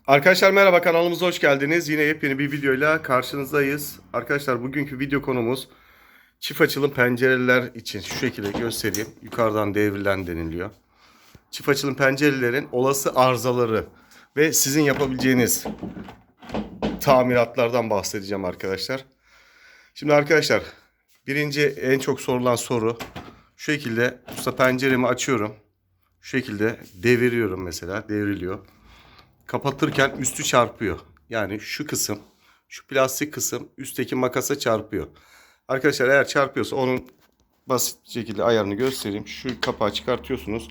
Arkadaşlar merhaba, kanalımıza hoş geldiniz. Yine yepyeni bir videoyla karşınızdayız. Arkadaşlar bugünkü video konumuz çift açılım pencereler için şu şekilde göstereyim. Yukarıdan devrilen deniliyor. Çift açılım pencerelerin olası arızaları ve sizin yapabileceğiniz tamiratlardan bahsedeceğim arkadaşlar. Şimdi arkadaşlar birinci en çok sorulan soru şu şekilde: usta penceremi açıyorum. Şu şekilde deviriyorum, mesela devriliyor. Kapatırken üstü çarpıyor. Yani şu kısım, şu plastik kısım üstteki makasa çarpıyor. Arkadaşlar eğer çarpıyorsa onun basit şekilde ayarını göstereyim. Şu kapağı çıkartıyorsunuz.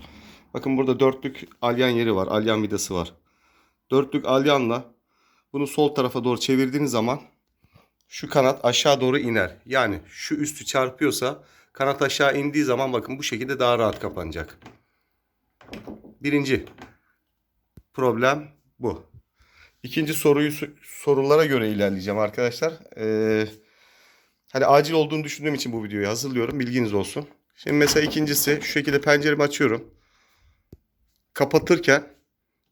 Bakın burada dörtlük alyan yeri var. Alyan vidası var. Dörtlük alyanla bunu sol tarafa doğru çevirdiğiniz zaman şu kanat aşağı doğru iner. Yani şu üstü çarpıyorsa kanat aşağı indiği zaman bakın bu şekilde daha rahat kapanacak. Birinci problem bu. İkinci sorulara göre ilerleyeceğim arkadaşlar. Hani acil olduğunu düşündüğüm için bu videoyu hazırlıyorum. Bilginiz olsun. Şimdi mesela ikincisi, şu şekilde penceremi açıyorum. Kapatırken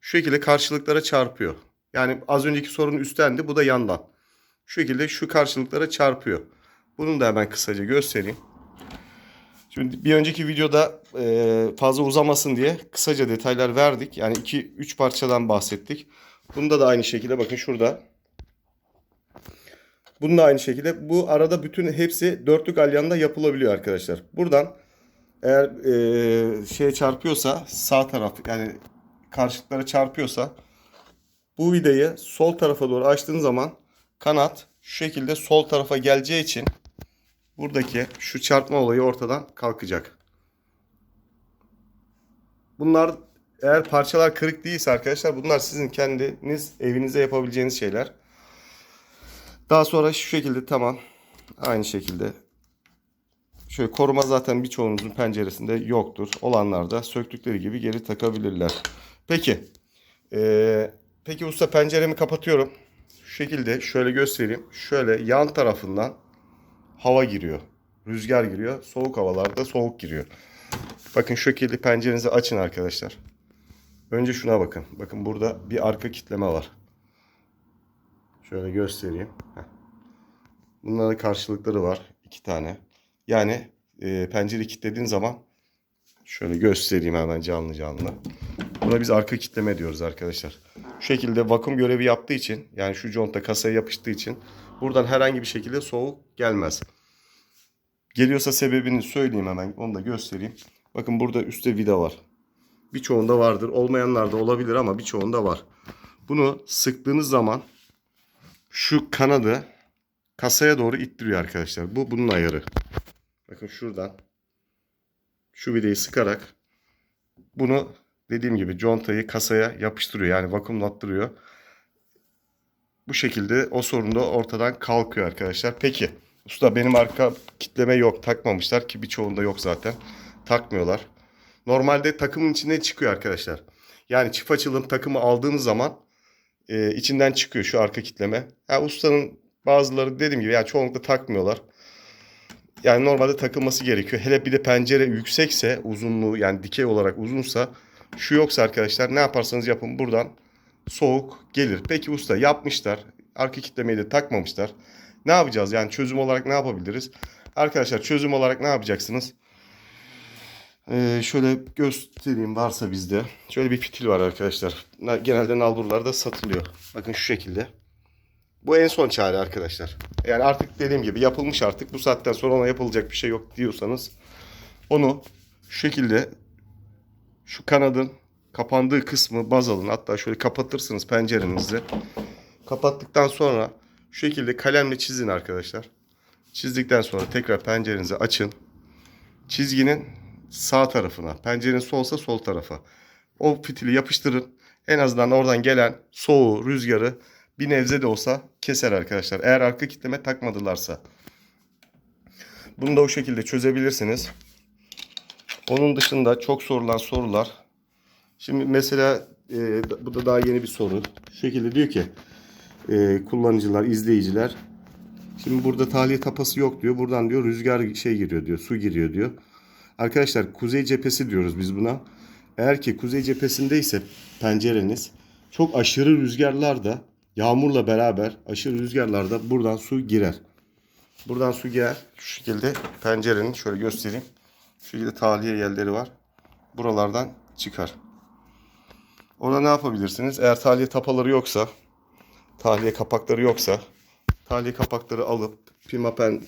şu şekilde karşılıklara çarpıyor. Yani az önceki sorunun üsttendi, bu da yandan. Şu şekilde şu karşılıklara çarpıyor. Bunu da hemen kısaca göstereyim. Şimdi bir önceki videoda fazla uzamasın diye kısaca detaylar verdik. Yani 2-3 parçadan bahsettik. Bunda da aynı şekilde bakın şurada. Bunun da aynı şekilde bu arada bütün hepsi dörtlük alyanda yapılabiliyor arkadaşlar. Buradan eğer şeye çarpıyorsa, sağ taraf yani karşılıklara çarpıyorsa, bu vidayı sol tarafa doğru açtığın zaman kanat şu şekilde sol tarafa geleceği için buradaki şu çarpma olayı ortadan kalkacak. Bunlar eğer parçalar kırık değilse arkadaşlar, bunlar sizin kendiniz evinizde yapabileceğiniz şeyler. Daha sonra şu şekilde, tamam, aynı şekilde şöyle koruma zaten birçoğunuzun penceresinde yoktur. Olanlar da söktükleri gibi geri takabilirler. Peki. Peki usta, penceremi kapatıyorum. Şu şekilde şöyle göstereyim. Şöyle yan tarafından hava giriyor. Rüzgar giriyor. Soğuk havalarda soğuk giriyor. Bakın şu şekilde pencerenizi açın arkadaşlar. Önce şuna bakın. Bakın burada bir arka kitleme var. Şöyle göstereyim. Bunların karşılıkları var. 2 tane. Yani pencereyi kilitlediğin zaman şöyle göstereyim hemen canlı canlı. Buna biz arka kitleme diyoruz arkadaşlar. Şu şekilde vakum görevi yaptığı için, yani şu conta kasaya yapıştığı için buradan herhangi bir şekilde soğuk gelmez. Geliyorsa sebebini söyleyeyim, hemen onu da göstereyim. Bakın burada üstte vida var. Birçoğunda vardır. Olmayanlar da olabilir ama birçoğunda var. Bunu sıktığınız zaman şu kanadı kasaya doğru ittiriyor arkadaşlar. Bu bunun ayarı. Bakın şuradan şu vidayı sıkarak bunu, dediğim gibi, contayı kasaya yapıştırıyor. Yani vakumlattırıyor. Bu şekilde o sorun da ortadan kalkıyor arkadaşlar. Peki usta, benim arka kitleme yok, takmamışlar ki birçoğunda yok zaten. Takmıyorlar. Normalde takımın içinde çıkıyor arkadaşlar. Yani çift açılım takımı aldığınız zaman içinden çıkıyor şu arka kitleme. Ha, ustanın bazıları, dediğim gibi, yani çoğunlukla takmıyorlar. Yani normalde takılması gerekiyor. Hele bir de pencere yüksekse, uzunluğu yani dikey olarak uzunsa, şu yoksa arkadaşlar, ne yaparsanız yapın buradan soğuk gelir. Peki usta, yapmışlar. Arka kitlemeyi de takmamışlar. Ne yapacağız? Yani çözüm olarak ne yapabiliriz? Arkadaşlar çözüm olarak ne yapacaksınız? Şöyle göstereyim varsa bizde. Şöyle bir fitil var arkadaşlar. Genelde nalburlarda satılıyor. Bakın şu şekilde. Bu en son çare arkadaşlar. Yani artık dediğim gibi yapılmış artık. Bu saatten sonra ona yapılacak bir şey yok diyorsanız, onu şu şekilde şu kanadın kapandığı kısmı baz alın. Hatta şöyle kapatırsınız pencerenizi. Kapattıktan sonra şu şekilde kalemle çizin arkadaşlar. Çizdikten sonra tekrar pencerenizi açın. Çizginin sağ tarafına, pencerenin solsa sol tarafa o fitili yapıştırın. En azından oradan gelen soğuğu, rüzgarı bir nebze de olsa keser arkadaşlar. Eğer arka kitleme takmadılarsa. Bunu da o şekilde çözebilirsiniz. Onun dışında çok sorulan sorular. Şimdi mesela bu da daha yeni bir soru. Şu şekilde diyor ki kullanıcılar, izleyiciler. Şimdi burada tahliye tapası yok diyor. Buradan diyor rüzgar şey giriyor diyor. Su giriyor diyor. Arkadaşlar kuzey cephesi diyoruz biz buna. Eğer ki kuzey cephesindeyse pencereniz, çok aşırı rüzgarlarda, yağmurla beraber aşırı rüzgarlarda buradan su girer. Buradan su girer. Şu şekilde pencerenin şöyle göstereyim. Şu şekilde tahliye yerleri var. Buralardan çıkar. Orada ne yapabilirsiniz? Eğer tahliye tapaları yoksa, tahliye kapakları yoksa, tahliye kapakları alıp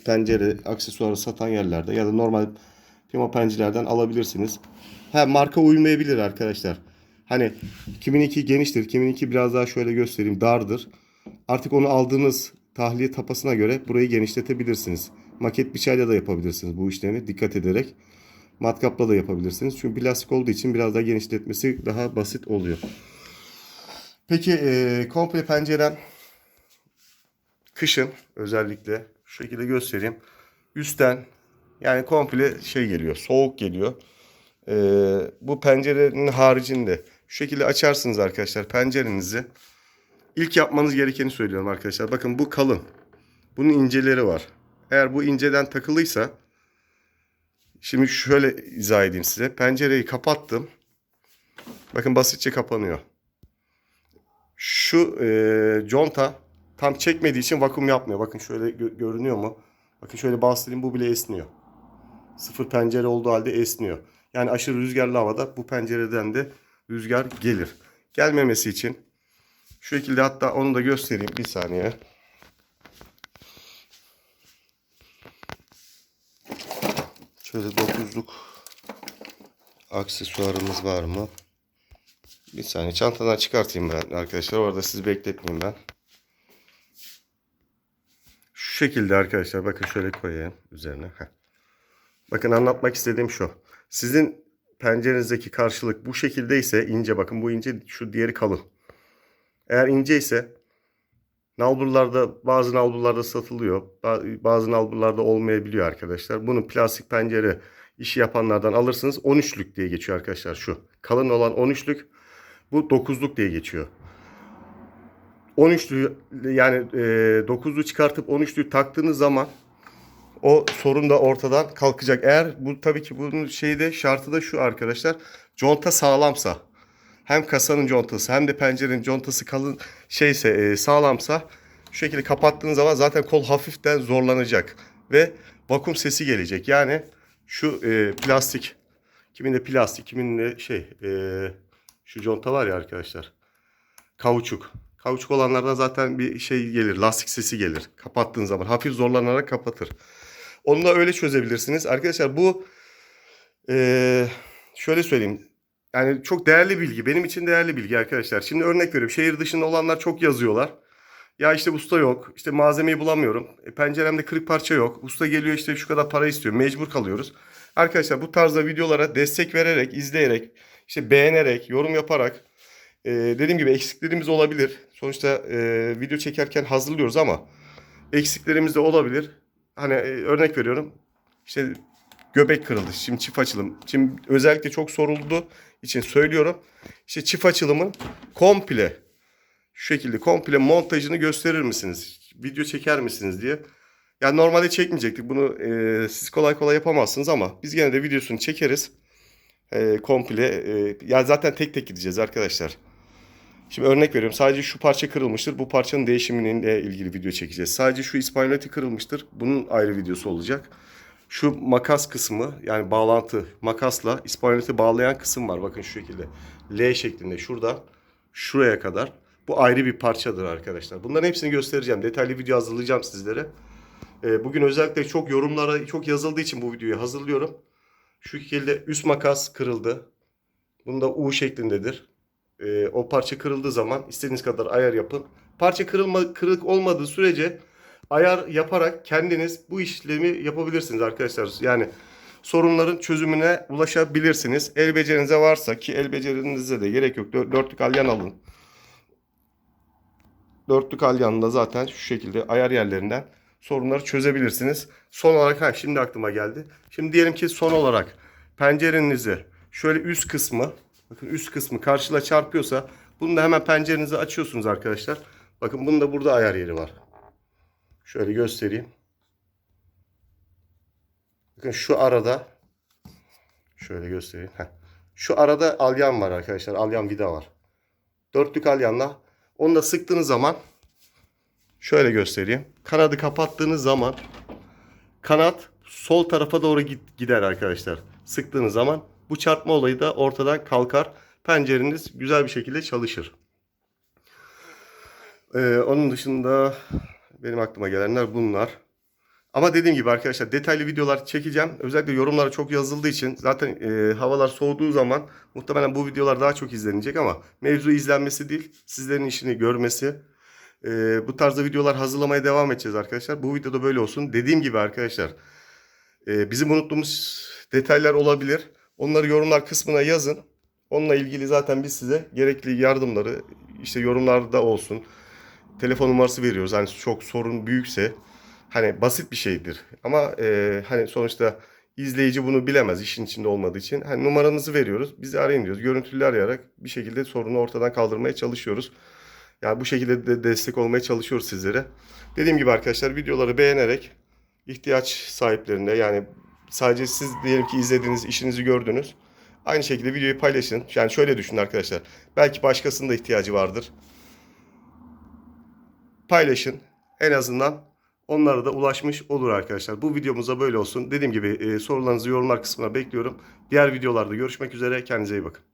pencere aksesuarı satan yerlerde ya da normal pima pencerelerden alabilirsiniz. Marka uymayabilir arkadaşlar. Hani kiminki geniştir, kiminki biraz daha şöyle göstereyim dardır. Artık onu aldığınız tahliye tapasına göre burayı genişletebilirsiniz. Maket biçerle de yapabilirsiniz bu işlemi dikkat ederek. Matkapla da yapabilirsiniz. Çünkü plastik olduğu için biraz daha genişletmesi daha basit oluyor. Peki komple pencerem kışın özellikle şu şekilde göstereyim. Üstten yani komple şey geliyor, soğuk geliyor. Bu pencerenin haricinde şu şekilde açarsınız arkadaşlar pencerenizi. İlk yapmanız gerekeni söylüyorum arkadaşlar. Bakın bu kalın. Bunun inceleri var. Eğer bu inceden takılıysa şimdi şöyle izah edeyim size. Pencereyi kapattım. Bakın basitçe kapanıyor. Şu conta tam çekmediği için vakum yapmıyor. Bakın şöyle görünüyor mu? Bakın şöyle bastırayım bu bile esniyor. Sıfır pencere olduğu halde esniyor. Yani aşırı rüzgarlı havada bu pencereden de rüzgar gelir. Gelmemesi için şu şekilde hatta onu da göstereyim bir saniye. Şöyle 9'luk aksesuarımız var mı? Bir saniye çantadan çıkartayım ben arkadaşlar. Orada sizi bekletmeyeyim ben. Şu şekilde arkadaşlar bakın şöyle koyayım üzerine. Bakın anlatmak istediğim şu. Sizin pencerenizdeki karşılık bu şekilde ise ince bakın bu ince şu diğeri kalın. Eğer ince ise nalburlarda bazı nalburlarda satılıyor. Bazı nalburlarda olmayabiliyor arkadaşlar. Bunu plastik pencere işi yapanlardan alırsınız. 13'lük diye geçiyor arkadaşlar şu. Kalın olan 13'lük bu 9'luk diye geçiyor. 13'lü yani 9'lu çıkartıp 13'lü taktığınız zaman o sorun da ortadan kalkacak. Eğer bu tabii ki bunun şartı da şu arkadaşlar. Conta sağlamsa hem kasanın contası hem de pencerenin contası kalın sağlamsa şu şekilde kapattığınız zaman zaten kol hafiften zorlanacak ve vakum sesi gelecek. Yani şu plastik kiminde plastik kiminde şu conta var ya arkadaşlar. Kauçuk. Kauçuk olanlardan zaten bir şey gelir. Lastik sesi gelir. Kapattığın zaman hafif zorlanarak kapatır. Onu da öyle çözebilirsiniz. Arkadaşlar bu şöyle söyleyeyim. Yani çok değerli bilgi. Benim için değerli bilgi arkadaşlar. Şimdi örnek veriyorum. Şehir dışında olanlar çok yazıyorlar. Ya işte usta yok. İşte malzemeyi bulamıyorum. Penceremde kırık parça yok. Usta geliyor işte şu kadar para istiyor. Mecbur kalıyoruz. Arkadaşlar bu tarzda videolara destek vererek, izleyerek, işte beğenerek, yorum yaparak dediğim gibi eksiklerimiz olabilir. Sonuçta video çekerken hazırlıyoruz ama eksiklerimiz de olabilir. Hani örnek veriyorum. İşte göbek kırıldı. Şimdi çift açılım. Şimdi özellikle çok sorulduğu için söylüyorum. İşte çift açılımın komple şu şekilde komple montajını gösterir misiniz? Video çeker misiniz diye. Yani normalde çekmeyecektik. Bunu siz kolay kolay yapamazsınız ama biz gene de videosunu çekeriz. Komple. Ya zaten tek tek gideceğiz arkadaşlar. Şimdi örnek veriyorum. Sadece şu parça kırılmıştır. Bu parçanın değişimiyle ilgili video çekeceğiz. Sadece şu ispanyoleti kırılmıştır. Bunun ayrı videosu olacak. Şu makas kısmı yani bağlantı makasla ispanyoleti bağlayan kısım var. Bakın şu şekilde. L şeklinde şurada şuraya kadar. Bu ayrı bir parçadır arkadaşlar. Bunların hepsini göstereceğim. Detaylı video hazırlayacağım sizlere. Bugün özellikle çok yorumlara çok yazıldığı için bu videoyu hazırlıyorum. Şu şekilde üst makas kırıldı. Bunda U şeklindedir. O parça kırıldığı zaman istediğiniz kadar ayar yapın. Parça kırık olmadığı sürece ayar yaparak kendiniz bu işlemi yapabilirsiniz arkadaşlar. Yani sorunların çözümüne ulaşabilirsiniz. El becerinize varsa ki el becerinize de gerek yok. Dörtlük alyan alın. Dörtlük alyanla zaten şu şekilde ayar yerlerinden sorunları çözebilirsiniz. Son olarak şimdi aklıma geldi. Şimdi diyelim ki son olarak pencerenizi şöyle üst kısmı bakın üst kısmı karşıla çarpıyorsa bunu da hemen pencerenizi açıyorsunuz arkadaşlar. Bakın bunun da burada ayar yeri var. Şöyle göstereyim. Bakın şu arada şöyle göstereyim. Şu arada alyan var arkadaşlar. Alyan vida var. Dörtlük alyanla. Onu da sıktığınız zaman şöyle göstereyim. Kanadı kapattığınız zaman kanat sol tarafa doğru gider arkadaşlar. Sıktığınız zaman bu çarpma olayı da ortadan kalkar. Pencereniz güzel bir şekilde çalışır. Onun dışında benim aklıma gelenler bunlar. Ama dediğim gibi arkadaşlar detaylı videolar çekeceğim. Özellikle yorumlara çok yazıldığı için zaten havalar soğuduğu zaman muhtemelen bu videolar daha çok izlenecek ama mevzu izlenmesi değil, sizlerin işini görmesi. Bu tarzda videolar hazırlamaya devam edeceğiz arkadaşlar. Bu videoda böyle olsun. Dediğim gibi arkadaşlar bizim unuttuğumuz detaylar olabilir. Onları yorumlar kısmına yazın. Onunla ilgili zaten biz size gerekli yardımları işte yorumlarda olsun. Telefon numarası veriyoruz. Hani çok sorun büyükse hani basit bir şeydir. Ama hani sonuçta izleyici bunu bilemez işin içinde olmadığı için. Hani numaranızı veriyoruz. Bizi arayın diyoruz. Görüntülü arayarak bir şekilde sorunu ortadan kaldırmaya çalışıyoruz. Yani bu şekilde de destek olmaya çalışıyoruz sizlere. Dediğim gibi arkadaşlar videoları beğenerek ihtiyaç sahiplerine yani sadece siz diyelim ki izlediğiniz işinizi gördünüz. Aynı şekilde videoyu paylaşın. Yani şöyle düşünün arkadaşlar. Belki başkasının da ihtiyacı vardır. Paylaşın. En azından onlara da ulaşmış olur arkadaşlar. Bu videomuzda böyle olsun. Dediğim gibi sorularınızı yorumlar kısmına bekliyorum. Diğer videolarda görüşmek üzere. Kendinize iyi bakın.